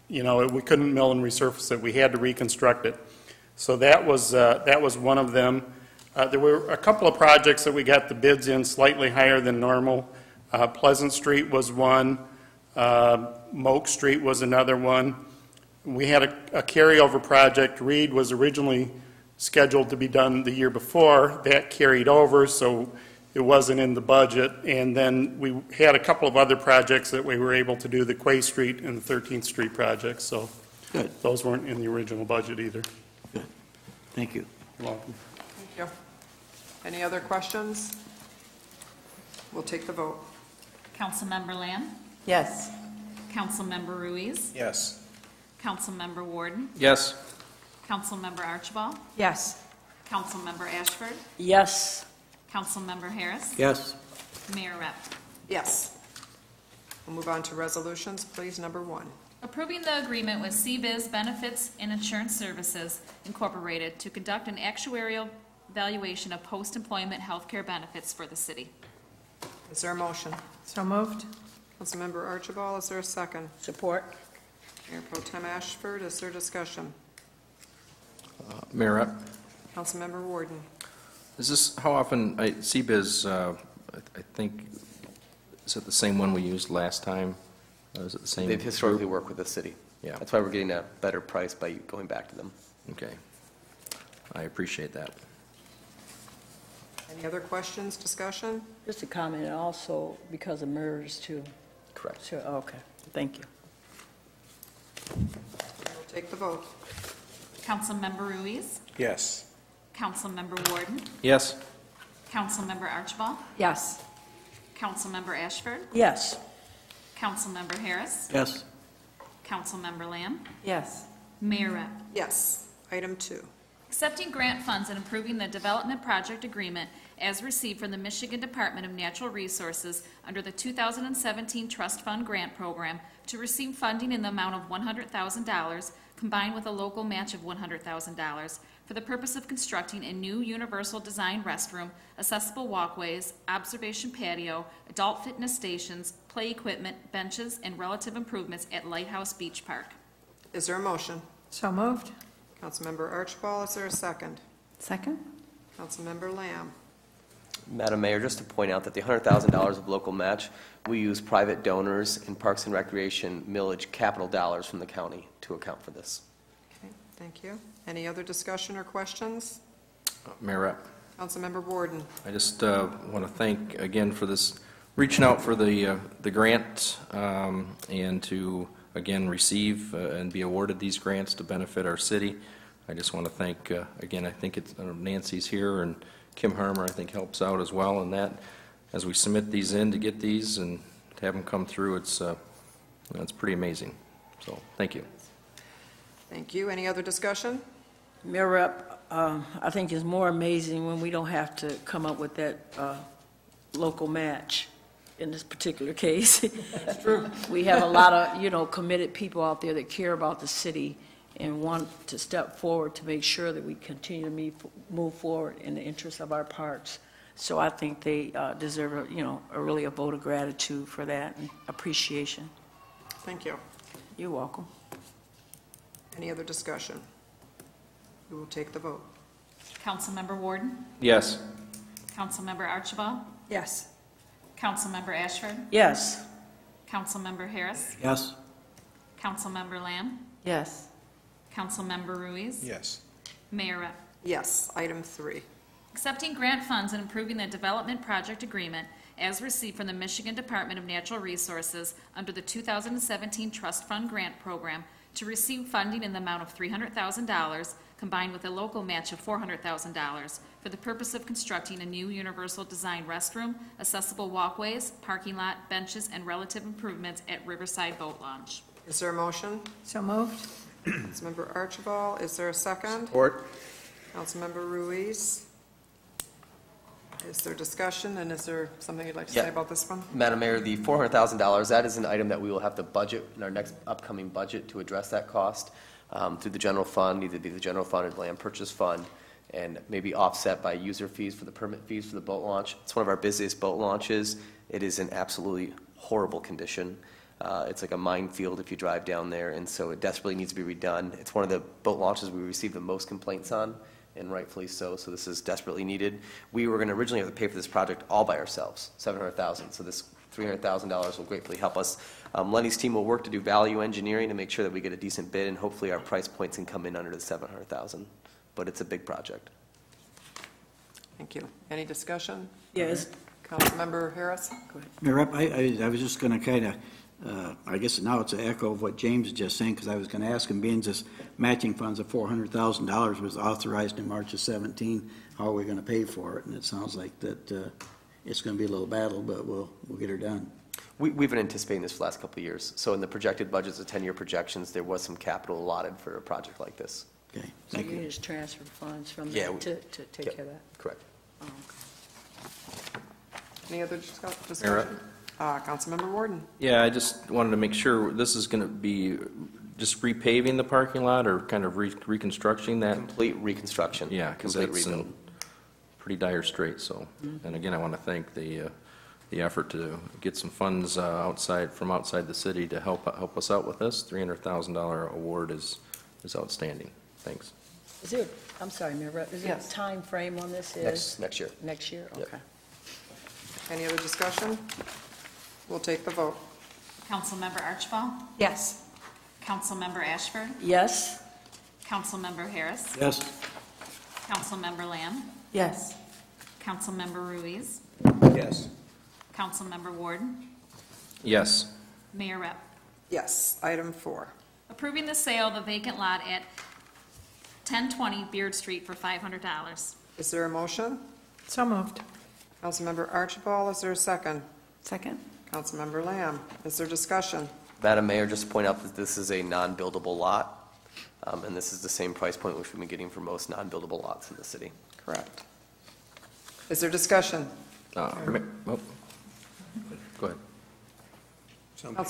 we couldn't mill and resurface it. We had to reconstruct it. So that was one of them. There were a couple of projects that we got the bids in slightly higher than normal. Pleasant Street was one. Moak Street was another one. We had a carryover project. Reed was originally scheduled to be done the year before. That carried over, so it wasn't in the budget. And then we had a couple of other projects that we were able to do, the Quay Street and the 13th Street projects. So Good. Those weren't in the original budget either. Good. Thank you. You're welcome. Thank you. Any other questions? We'll take the vote. Councilmember Lamb? Yes. Councilmember Ruiz? Yes. Councilmember Warden? Yes. Councilmember Archibald? Yes. Councilmember Ashford? Yes. Councilmember Harris? Yes. Mayor Rep. Yes. We'll move on to resolutions, please. Number 1. Approving the agreement with CBiz Benefits and Insurance Services Incorporated to conduct an actuarial valuation of post-employment health care benefits for the city. Is there a motion? So moved. Councilmember Archibald, is there a second? Support. Mayor Pro Tem Ashford, is there discussion? Mayor Rapp, Councilmember Warden. is this, how often, CBiz, I think, is it the same one we used last time? Is it the same? They've historically group? worked with the city. Yeah. That's why we're getting a better price by going back to them. Okay. I appreciate that. Any other questions, discussion? Just a comment, and also because of MERS too. Correct. Sure, okay, thank you. We'll take the vote. Councilmember Ruiz? Yes. Councilmember Warden? Yes. Councilmember Archibald? Yes. Councilmember Ashford? Yes. Councilmember Harris? Yes. Councilmember Lamb? Yes. Mayor Rep. Yes. Item 2. Accepting grant funds and approving the development project agreement as received from the Michigan Department of Natural Resources under the 2017 Trust Fund Grant Program to receive funding in the amount of $100,000 combined with a local match of $100,000 for the purpose of constructing a new universal design restroom, accessible walkways, observation patio, adult fitness stations, play equipment, benches, and relative improvements at Lighthouse Beach Park. Is there a motion? So moved. Councilmember Archibald, is there a second? Second. Councilmember Lamb. Madam Mayor, just to point out that the $100,000 of local match, we use private donors and Parks and Recreation millage capital dollars from the county to account for this. Okay, thank you. Any other discussion or questions? Mayor Rapp, Councilmember Warden. I just want to thank again for this, reaching out for the grant and to again receive and be awarded these grants to benefit our city. I just want to thank again. I think it's Nancy's here and Kim Harmer I think helps out as well, and that as we submit these in to get these and to have them come through, it's pretty amazing. So thank you. Thank you. Any other discussion? Mayor Rep, I think it's more amazing when we don't have to come up with that local match in this particular case. True. We have a lot of, committed people out there that care about the city and want to step forward to make sure that we continue to move forward in the interest of our parks. So I think they deserve, a vote of gratitude for that and appreciation. Thank you. You're welcome. Any other discussion? We will take the vote. Councilmember Warden? Yes. Councilmember Archibald? Yes. Councilmember Ashford? Yes. Councilmember Harris? Yes. Councilmember Lamb? Yes. Councilmember Ruiz. Yes. Mayor Rep. Yes. Item 3. Accepting grant funds and approving the development project agreement as received from the Michigan Department of Natural Resources under the 2017 Trust Fund Grant Program to receive funding in the amount of $300,000 combined with a local match of $400,000 for the purpose of constructing a new universal design restroom, accessible walkways, parking lot, benches, and relative improvements at Riverside Boat Launch. Is there a motion? So moved? Councilmember Archibald, is there a second? Support. Councilmember Ruiz. Is there discussion, and is there something you'd like to Yeah. say about this one? Madam Mayor, the $400,000, that is an item that we will have to budget in our next upcoming budget to address that cost through the general fund, either be the general fund or the land purchase fund, and maybe offset by user fees for the permit fees for the boat launch. It's one of our busiest boat launches. It is in absolutely horrible condition. It's like a minefield if you drive down there, and so it desperately needs to be redone. It's one of the boat launches we receive the most complaints on, and rightfully so, so this is desperately needed. We were going to originally have to pay for this project all by ourselves, $700,000, so this $300,000 will gratefully help us. Lenny's team will work to do value engineering to make sure that we get a decent bid, and hopefully our price points can come in under the $700,000, but it's a big project. Thank you. Any discussion? Yes. Councilmember Harris? Go ahead. Mayor Rep, I was just going to kind of, I guess now it's an echo of what James is just saying, because I was going to ask him, being this matching funds of $400,000 was authorized in March of 17, how are we going to pay for it? And it sounds like that it's going to be a little battle, but we'll get her done. We've been anticipating this for the last couple of years. So in the projected budgets, the 10-year projections, there was some capital allotted for a project like this. Okay, So thank you you. just transfer funds from Yeah, that to take Yep, care of that? correct. Oh, okay. Any other discussion? Councilmember Warden? Yeah, I just wanted to make sure, this is going to be just repaving the parking lot or kind of reconstructing that? Complete reconstruction. Yeah, because Complete it's rebuild. in pretty dire straits, so. And again, I want to thank the effort to get some funds from outside the city to help us out with this. $300,000 award is outstanding. Thanks. Is there, I'm sorry, Mayor Rep, is there a Yes. time frame on this? Next year. Next year, Yep. okay. Any other discussion? We'll take the vote. Councilmember Archibald. Yes. Councilmember Ashford. Yes? Councilmember Harris. Yes, Councilmember Lamb. Yes. Councilmember Ruiz. Yes. Councilmember Warden. Yes. Mayor Rep. Yes. Item 4. Approving the sale of a vacant lot at 1020 Beard Street for $500. Is there a motion? So moved. Councilmember Archibald, is there a second? Second? Councilmember Lamb, is there discussion? Madam Mayor, just to point out that this is a non-buildable lot, and this is the same price point which we've been getting for most non-buildable lots in the city. Correct. Is there discussion? Go ahead. Somebody.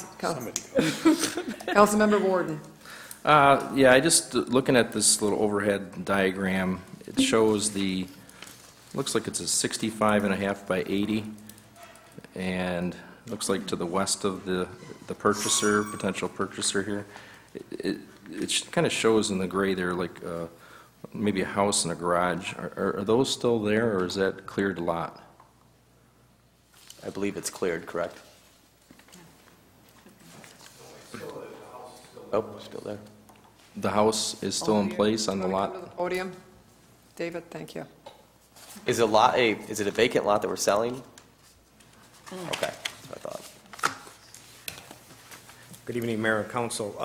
Councilmember Warden? Yeah, I just, looking at this little overhead diagram, it shows looks like it's a 65.5 by 80, and looks like to the west of the potential purchaser here. It kind of shows in the gray there like maybe a house and a garage. Are those still there, or is that cleared lot? I believe it's cleared, correct? Oh, still there. The house is still in place on the Wanna lot? come to the podium? David, thank you. Is it a vacant lot that we're selling? Okay, that's what I thought. Good evening, Mayor and Council.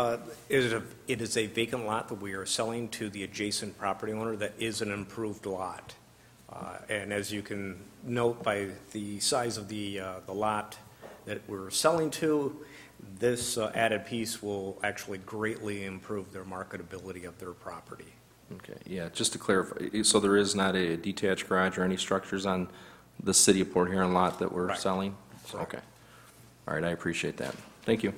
It is a vacant lot that we are selling to the adjacent property owner that is an improved lot. And as you can note by the size of the lot that we're selling to, this added piece will actually greatly improve their marketability of their property. Okay, yeah, just to clarify, so there is not a detached garage or any structures on the city of Port Huron lot that we're Right. selling? Correct. Okay. All right, I appreciate that. Thank you.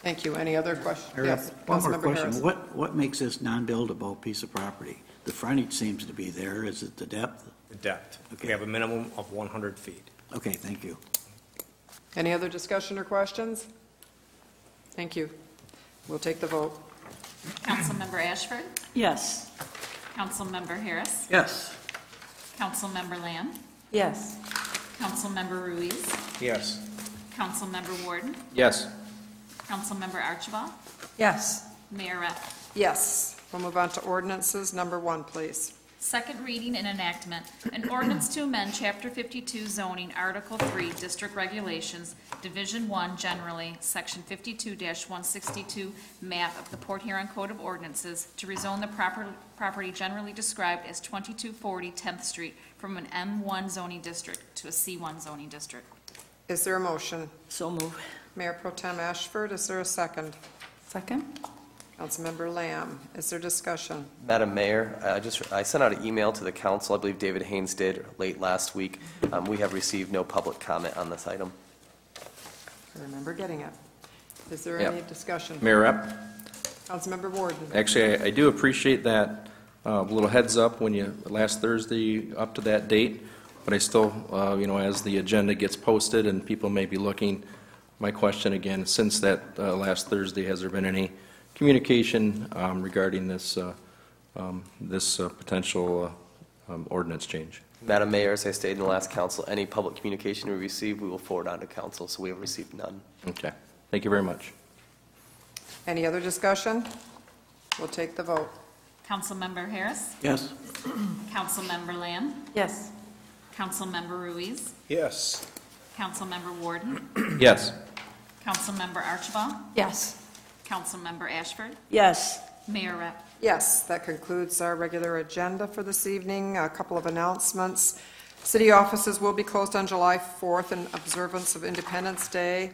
Thank you. Any other questions? Mayor Yes. Rep, one more Councilmember Harris. question. What makes this non-buildable piece of property? The frontage seems to be there. Is it the depth? The depth. Okay. We have a minimum of 100 feet. Okay, thank you. Any other discussion or questions? Thank you. We'll take the vote. Councilmember Ashford. Yes. Councilmember Harris. Yes. Councilmember Lamb. Yes. Councilmember Ruiz. Yes. Councilmember Warden. Yes. Councilmember Archibald. Yes. Mayor Rep. Yes. We'll move on to ordinances. Number 1, please. Second reading and enactment, an ordinance to amend Chapter 52 zoning, Article 3, District Regulations, Division 1 generally, Section 52-162, map of the Port Huron Code of Ordinances to rezone the property generally described as 2240 10th Street from an M1 zoning district to a C1 zoning district. Is there a motion? So move. Mayor Pro Tem Ashford, is there a second? Second? Councilmember Lamb, is there discussion? Madam Mayor, I sent out an email to the council, I believe David Haynes did late last week. We have received no public comment on this item. I remember getting it. Is there Yep. any discussion? Mayor Rep, Councilmember Warden. actually, I do appreciate that little heads up when you, last Thursday, up to that date, but I still, as the agenda gets posted and people may be looking, my question again, since that last Thursday, has there been any communication regarding this potential ordinance change? Madam Mayor, as I stated in the last council, any public communication we receive, we will forward on to council, so we have received none. Okay. Thank you very much. Any other discussion? We'll take the vote. Councilmember Harris? Yes. Councilmember Lamb? Yes. Councilmember Ruiz? Yes. Councilmember Warden? Yes. Councilmember Archibald? Yes. Councilmember Ashford? Yes. Mayor Rep. Yes, that concludes our regular agenda for this evening. A couple of announcements. City offices will be closed on July 4th in observance of Independence Day.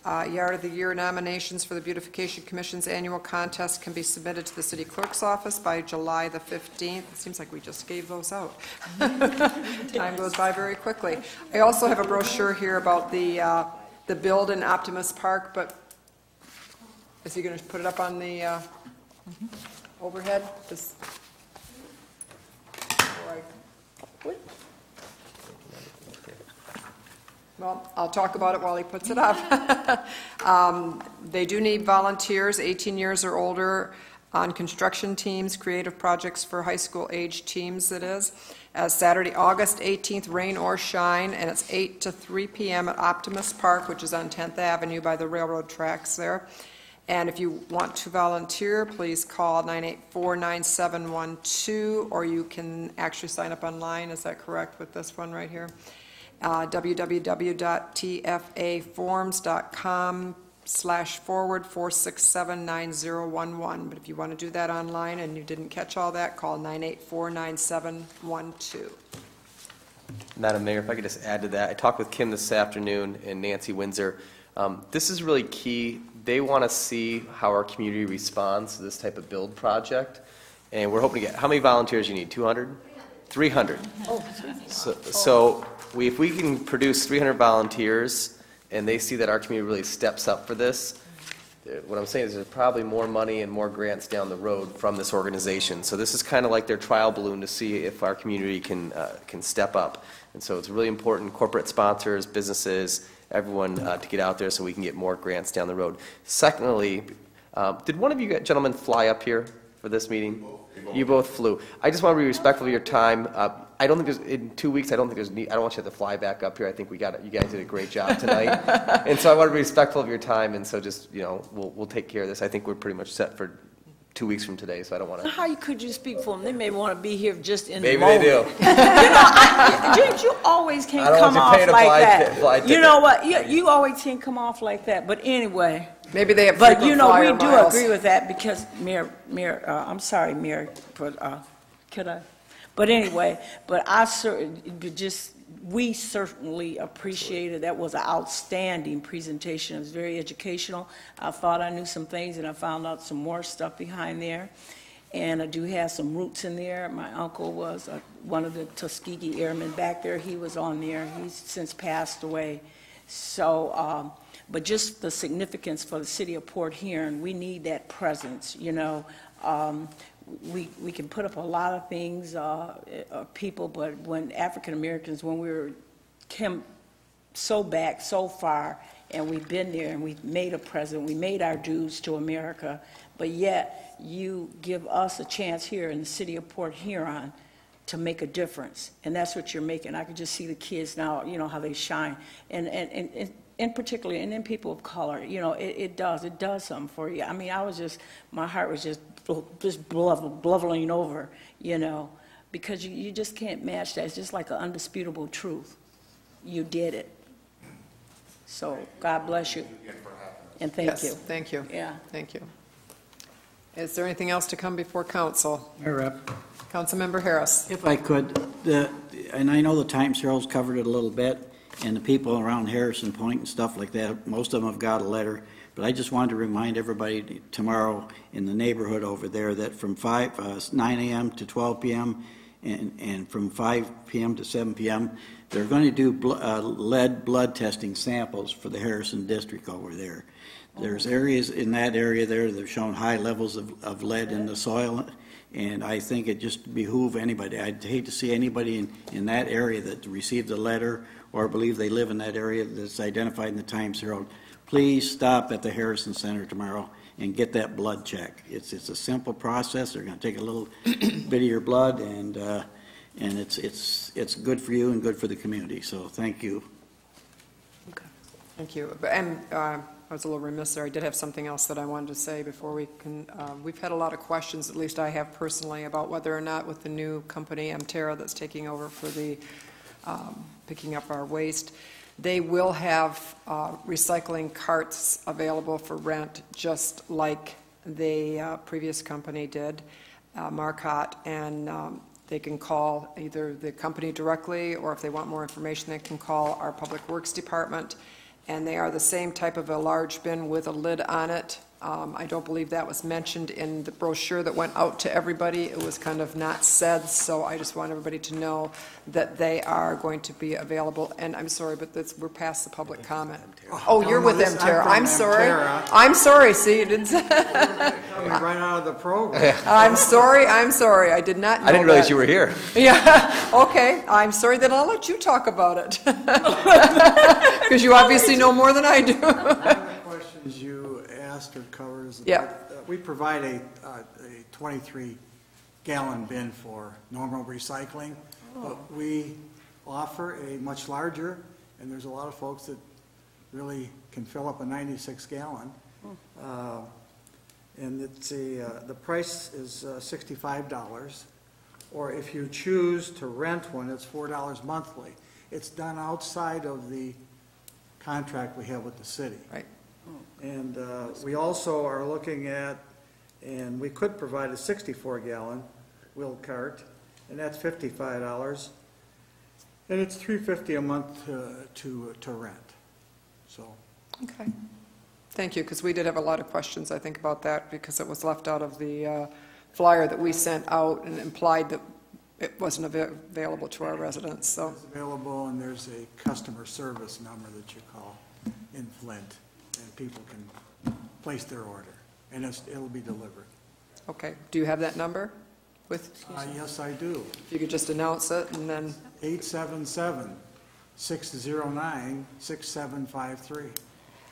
Yard of the Year nominations for the Beautification Commission's annual contest can be submitted to the city clerk's office by July the 15th. It seems like we just gave those out. Time goes by very quickly. I also have a brochure here about the build in Optimus Park, but is he going to put it up on the overhead? Just Well, I'll talk about it while he puts it up. They do need volunteers, 18 years or older, on construction teams, creative projects for high school age teams, it is. Saturday, August 18th, rain or shine, and it's 8 to 3 p.m. at Optimus Park, which is on 10th Avenue by the railroad tracks there. And if you want to volunteer, please call 984-9712, or you can actually sign up online. Is that correct with this one right here? www.tfaforms.com/forward4679011. But if you want to do that online and you didn't catch all that, call 984-9712. Madam Mayor, if I could just add to that, I talked with Kim this afternoon and Nancy Windsor. This is really key. They want to see how our community responds to this type of build project. And we're hoping to get, how many volunteers you need, 200? 300. So if we can produce 300 volunteers and they see that our community really steps up for this, what I'm saying is there's probably more money and more grants down the road from this organization. So this is kind of like their trial balloon to see if our community can step up. And so it's really important, corporate sponsors, businesses, everyone to get out there so we can get more grants down the road. Secondly, did one of you gentlemen fly up here for this meeting? You both flew. I just want to be respectful of your time. I don't think there's, in 2 weeks, I don't think there's need, I don't want you to have to fly back up here. I think we got it. You guys did a great job tonight. And so I want to be respectful of your time, and so just, we'll take care of this. I think we're pretty much set for 2 weeks from today, so I don't want to. How could you speak for them? They may want to be here just in Maybe the moment. they do. James, you always can't I don't come want you off paying a like flight that. ticket. You know what? You always can't come off like that. But anyway. Maybe they have But frequent we flyer do miles. agree with that because I'm sorry, Mayor, but could I? But anyway, we certainly appreciated, that was an outstanding presentation. It was very educational. I thought I knew some things and I found out some more stuff behind there. And I do have some roots in there. My uncle was one of the Tuskegee Airmen back there. He was on there. He's since passed away. So, but just the significance for the city of Port Huron, we need that presence, We can put up a lot of things, people, but when African Americans, when we were so back, so far, and we've been there and we've made a present, we made our dues to America, but yet you give us a chance here in the city of Port Huron to make a difference, and that's what you're making. I can just see the kids now, how they shine, and in particular, and then people of color, you know, it does something for you. I mean, my heart was just blubbering over, you know, because you just can't match that. It's just like an undisputable truth. You did it. So God bless you. And thank you. Thank you. Yeah. Thank you. Is there anything else to come before council? Mayor Rep, Councilmember Harris. if I could, and I know the Times Herald's covered it a little bit, and the people around Harrison Point and stuff like that, most of them have got a letter, but I just wanted to remind everybody tomorrow in the neighborhood over there that from 9 a.m. to 12 p.m. and from 5 p.m. to 7 p.m., they're going to do lead blood testing samples for the Harrison district over there. There's areas in that area there that have shown high levels of lead in the soil, and I think it just behoove anybody. I'd hate to see anybody in that area that received a letter or believe they live in that area that's identified in the Times Herald. Please stop at the Harrison Center tomorrow and get that blood check. It's a simple process. They're going to take a little bit of your blood, and it's good for you and good for the community. So thank you. Okay. Thank you. And I was a little remiss there. I did have something else that I wanted to say before we can. We've had a lot of questions, at least I have personally, about whether or not with the new company, Mterra, that's taking over for the picking up our waste, they will have recycling carts available for rent, just like the previous company did, Marcotte, and they can call either the company directly, or if they want more information, they can call our Public Works Department. And they are the same type of a large bin with a lid on it. I don't believe that was mentioned in the brochure that went out to everybody. It was kind of not said, so I just want everybody to know that they are going to be available. And I'm sorry, but we're past the public comment. Oh, you're with Mterra. I'm sorry. I'm sorry. See, you didn't say. Coming right out of the program. I'm sorry. I did not know I didn't realize that. you were here. Yeah, okay. I'm sorry, then I'll let you talk about it. Because you obviously know more than I do. Questions you asked or covers. Yeah. We provide a 23-gallon bin for normal recycling, but we offer a much larger, and there's a lot of folks that really can fill up a 96-gallon. And it's the price is $65, or if you choose to rent one, it's $4 monthly. It's done outside of the contract we have with the city. Right. And we also are looking at, and we could provide a 64-gallon wheel cart, and that's $55, and it's $350 a month to rent. So. Okay. Thank you, because we did have a lot of questions, I think, about that, because it was left out of the flyer that we sent out and implied that it wasn't available to our residents, so. It's available, and there's a customer service number that you call in Flint, and people can place their order, and it'll be delivered. Okay. Do you have that number with? Yes, I do. If you could just announce it, and then. 877-609-6753.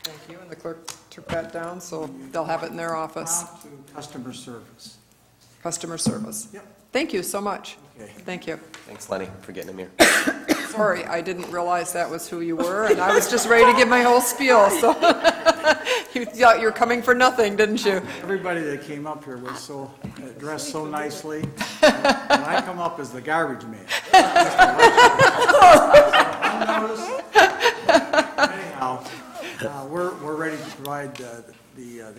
Thank you, and the clerk took that down, so they'll have it in their office. Prompt to customer service. Customer service. Yep. Thank you so much. Okay. Thank you. Thanks, Lenny, for getting him here. Sorry, I didn't realize that was who you were, and I was just ready to give my whole spiel, so. You thought you were coming for nothing, didn't you? Everybody that came up here was so, dressed so nicely. And I come up as the garbage man. Anyhow, we're ready to provide the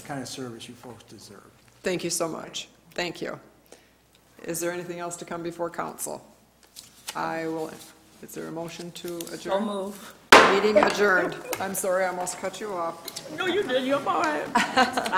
kind of service you folks deserve. Thank you so much. Thank you. Is there anything else to come before council? Is there a motion to adjourn? So move. Meeting adjourned. I'm sorry, I almost cut you off. No, you didn't. You're all right.